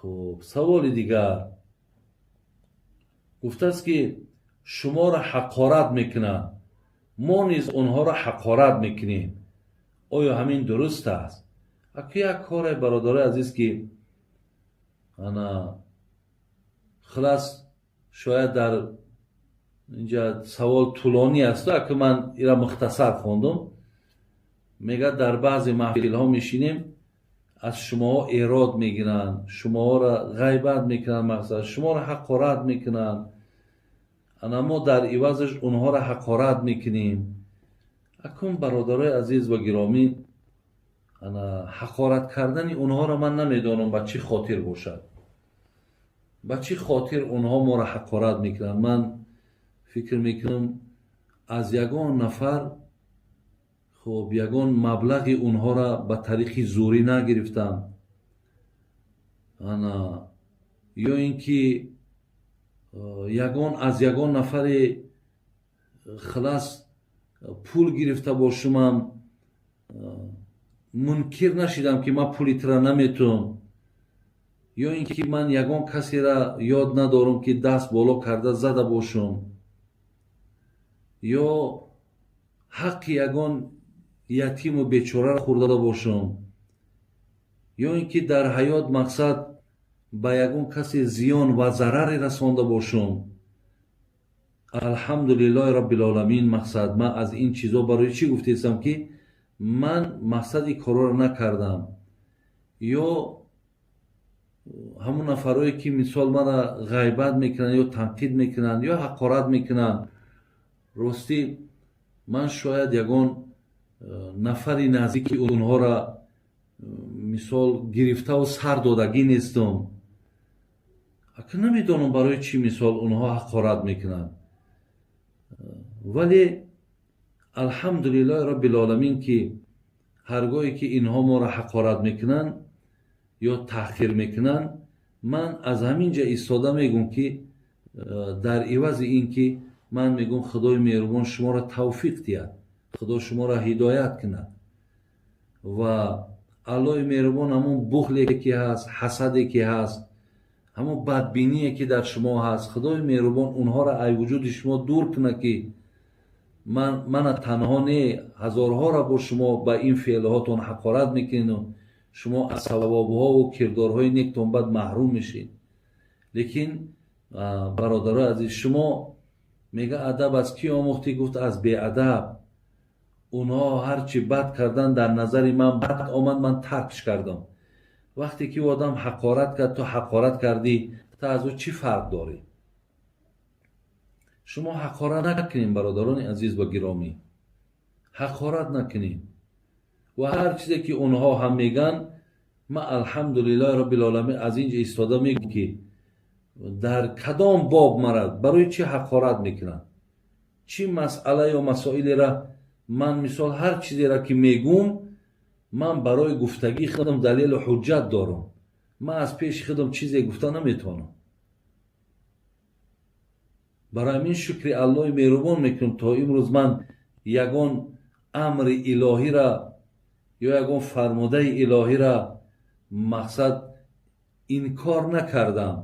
خب سوال دیگر گفته است که شما را حقارت میکنند، ما نیز اونها را حقارت میکنیم، آیا همین درست است؟ اکی یک کار برادر عزیز که انا خلاص شاید در اینجا سوال طولانی است که من ایرا مختصر خوندم. میگه در بعضی محفل ها میشینیم از شما ایراد میگیرن، شما را غیبت میکنن، مقصد شما را حقارت میکنن، انا ما در عوضش اونها را حقارت میکنیم. اکنون برادرای عزیز و گرامی، انا حقارت کردن اونها را من نمیدانم به چی خاطر باشد، به چی خاطر اونها ما را حقارت میکنن. من فکر میکنم از یگان نفر خب یگان مبلغ اونها را به طریق زوری نگرفتم، انا یا اینکه یگان از یگان نفر خلاص پول گرفته باشم، منکر نشیدم که من پولیت را نمیتونم، یا اینکه من یگان کسی را یاد ندارم که دست بالا کرده زده باشم، یا حق یگان یتیم و بیچاره را خورده باشم، یا اینکه در حیات مقصد به یگان کسی زیان و ضرر رسانده باشم. الحمدلله رب العالمین، مقصد من از این چیزا برای چی گفتم که من مقصد این کارا را نکردم. یا همون نفرایی که مثال مرا غیبت میکنن یا تنقید میکنن یا حقارت میکنن، راستی من شاید یگان نفری نزدیک اونها را مثال گرفته و سر دادگی نیستم، اکنون نمیدانم برای چی مثال اونها حقارت میکنن. ولی الحمدلله رب العالمین که هرگاهی که اینها ما را حقارت میکنن یا تحقیر میکنن، من از همینجا ایستاده میگم که در عوض این که من میگم خدای مهربان شما را توفیق دهد، خدا شما را هدایت کند و الله مهربان همون بخلی که هست، حسدی که هست، همون بدبینی که در شما هست، خدای مهربان اونها را ای وجود شما دور کنه که من تنها نه هزارها را با شما با این فعلهاتون حقارت میکنین و شما از ثوابها و کردارهای نیکتون بد محروم میشین. لیکن برادرای عزیز، شما میگه ادب از کی آموختی؟ گفت از بی ادب. اونها هرچی بد کردن در نظر من بد آمد، من ترکش کردم. وقتی که آدم حقارت کرد تو حقارت کردی، تا از او چی فرق داری؟ شما حقارت نکنین برادران عزیز و گرامی، حقارت نکنین. و هر چیزی که اونها هم میگن، من الحمدلله رب العالمین از اینجا ایستاده میگم که در کدام باب مرد برای چی حقارت میکنن، چی مسئله یا مسائلی را من مثال هر چیزی را که میگم من برای گفتگی خودم دلیل و حجت دارم، من از پیش خودم چیزی گفته نمیتونم. برای من شکر الله مهربان میکنم تا امروز من یگان امر الهی را یا یگان فرموده الهی را مقصد انکار نکردم،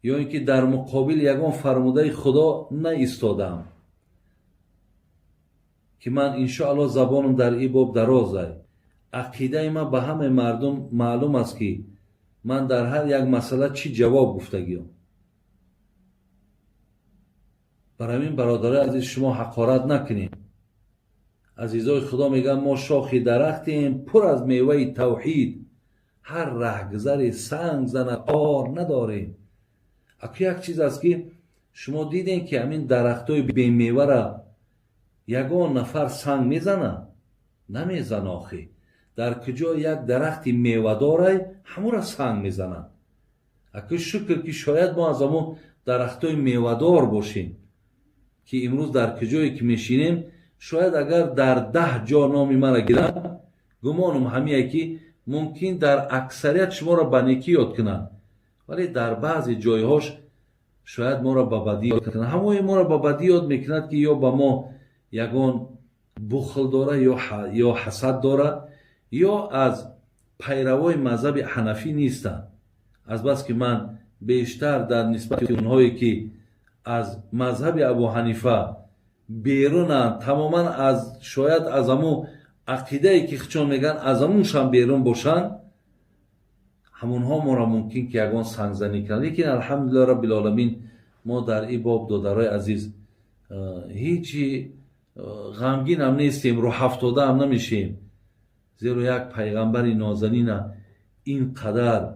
یا اینکه در مقابل یگان فرموده خدا نایستادم که من انشاءالله زبانم در این باب دراز است. عقیده من به همه مردم معلوم است که من در هر یک مسئله چی جواب گفتگیم. برای این برادرای عزیز شما حقارت نکنید. عزیزای خدا میگن ما شاخی درختیم پر از میوه توحید، هر رهگذر سنگ زنه آر نداریم. اکی یک چیز است که شما دیدین که همین درختای بی میوه را یگان نفر سنگ میزنه؟ نمیزنه. آخی در کجا یک درختی میوه داره همون را سنگ میزنه. اکی شکر که شاید ما از همون درختای میوه دار باشیم که امروز در کجایی که میشینیم، شاید اگر در 10 جا نامی مرا گیرن، گمانم همیه که ممکن در اکثریت شما را به نیکی یاد کنن، ولی در بعضی جایهاش شاید ما را به بدی یاد کنن. همه ما را به بدی یاد میکند که یا به ما یگان بخل داره یا حسد داره، یا از پیروای مذهب حنفی نیستند. از بس که من بیشتر در نسبت اونهایی که از مذهب ابو حنیفه بیرونن، تماما از شاید از همون عقیده ای که چون میگن از همونشان بیرون باشن، همونها ما را ممکن که یگان سنگزنی کنن. لیکن الحمدلله رب العالمین ما در این باب دادرای عزیز هیچی غمگین هم نیستیم، رو هفتاده هم نمیشیم، زیرا یک پیغمبر نازنین اینقدر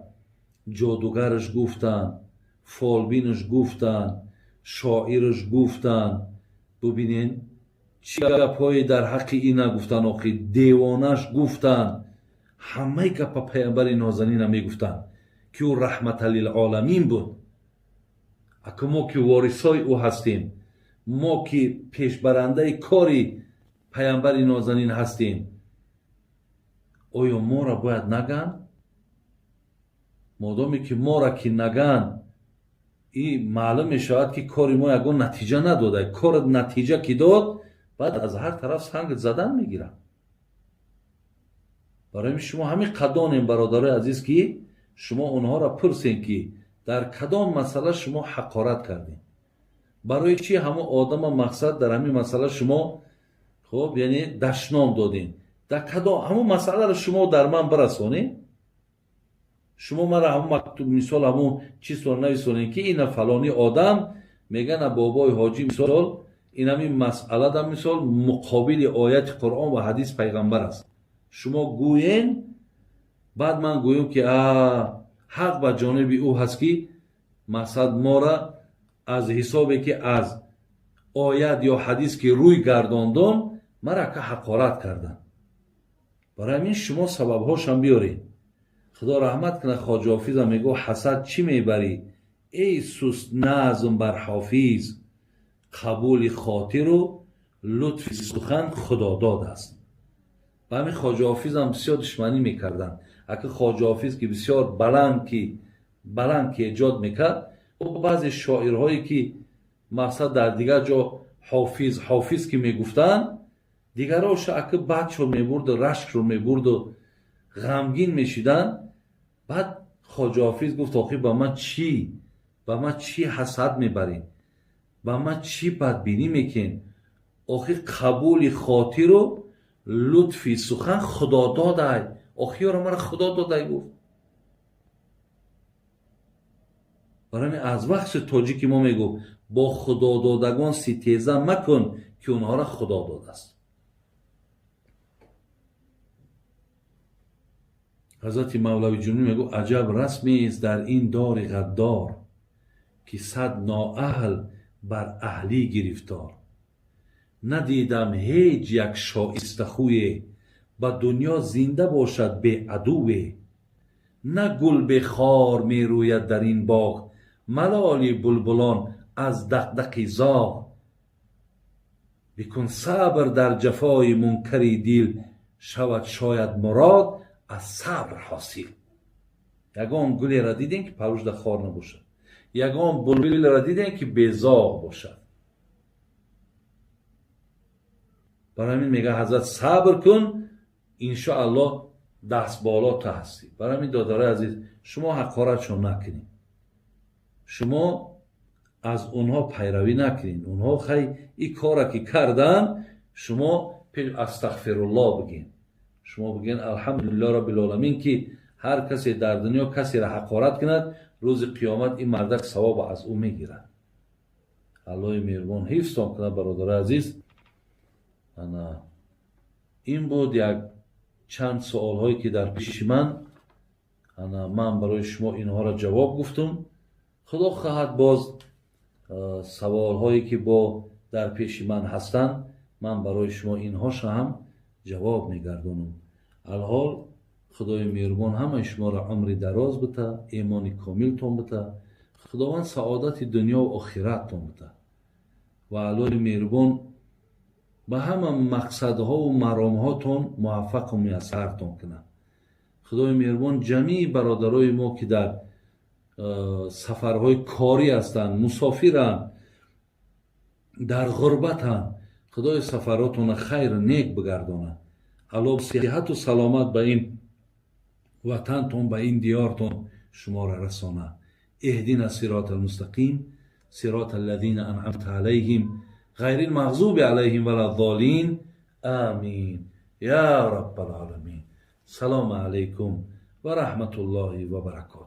جادوگرش گفتن، فالبینش گفتن، شاعرش گفتن. ببینین چی گپایی در حق این نگفتن، آخی دیوانش گفتن، همه گپ پیغمبر نازنین میگفتن که او رحمت للعالمین بود. اگه ما که وارثای او هستیم، ما که پیشبرنده کاری پیغمبر نازنین هستیم، آیا ما را باید نگن؟ مادامی که ما را که نگن، این معلوم می شود که کاری ما یگان نتیجه نداده. کار نتیجه که داد، بعد از هر طرف سنگ زدن میگیرن. برای شما همین قدان برادر عزیز که شما اونها را پرسین که در کدام مسئله شما حقارت کردین، برای چی همه آدم مقصد در همین مسئله شما خب یعنی دشنام دادین، در کدام همون مسئله را شما در من برسونین. شما مرا همون مکتوب مثال همون چیز رو نویسونین که این فلانی آدم میگن بابای حاجی مثال این همین مسئله در مثال مقابل آیت قرآن و حدیث پیغمبر است. شما گوین، بعد من گویم که حق به جانب او هست که مقصد ما را از حسابی که از آیت یا حدیث که روی گرداندم مرا که حقارت کردن. برای همین شما سبب هاشم بیارین. خدا رحمت کنه خواجه حافظ میگو حسد چی میبری ای سست نظم بر حافظ، قبول خاطر و لطف سخن خدا داد است. و همین خواجه حافظ هم بسیار دشمنی میکردن. اگه خواجه حافظ که بسیار بلند که ایجاد میکرد، و بعضی شاعرهایی که مقصد در دیگر جا حافظ که میگفتن، دیگراش اگه بچه رو میبرد و رشک رو میبرد و غمگین میشیدن، بعد خواجه حافظ گفت آخی با من چی حسد میبرین، با من چی بدبینی میکن، آخی قبول خاطر و لطفی سخن خدا داده، آخی را مرا خدا داده گفت. برای از وقت تاجیکی ما میگو با خدا دادگان ستیزه مکن که اونها را خدا داده است. حضرت مولوی جنوبی میگو عجب رسمی است در این دار غدار، که صد نااهل بر اهلی گرفتار. ندیدم هیچ یک شایسته خوی، به دنیا زنده باشد به عدوی. نه گل به خار می روید در این باغ، ملال بلبلان از دغدغه زاغ. بکن صبر در جفای منکری دل، شود شاید مراد از صبر حاصل. یگان گلی را دیدین که پروش در خار نباشد، یگان بلبلی را دیدین که بیزاغ باشد. برای همین میگه حضرت صبر کن انشاءالله دست بالا تا هستی. برای همین داداره عزیز شما حقارتشون نکنین، شما از اونها پیروی نکنین. اونها خیلی این کار که کردن، شما استغفرالله بگین، شما بگین الحمدلله رب العالمین که هر کسی در دنیا کسی را حقارت کند، روز قیامت این مردک ثواب از او میگیرد. الله مهربان حفظتان کنه برادر عزیز. این بود یک چند سوال هایی که در پیش من برای شما اینها را جواب گفتم. خدا خواهد باز سوال هایی که در پیش من هستند من برای شما اینهاش هم جواب میگردونم. الحال خدای مهربان همه شما را عمر دراز بده، ایمان کامل تون بده، خداوند سعادت دنیا و آخرت تون بده و الله مهربان به همه مقصدها و مرامهاتون موفق و میسر تون کنه. خدای مهربان جمعی برادرای ما که در سفرهای کاری هستند، مسافرند، در غربتند، خدای سفراتون خیر نیک بگردانه. الله صحت و سلامت به این وطنتون به این دیارتون شما را رسانه. اهدنا الصراط المستقیم صراط الذین انعمت علیهم غیر المغضوب علیهم ولا الضالین آمین یا رب العالمین. سلام علیکم و رحمت الله و برکاته.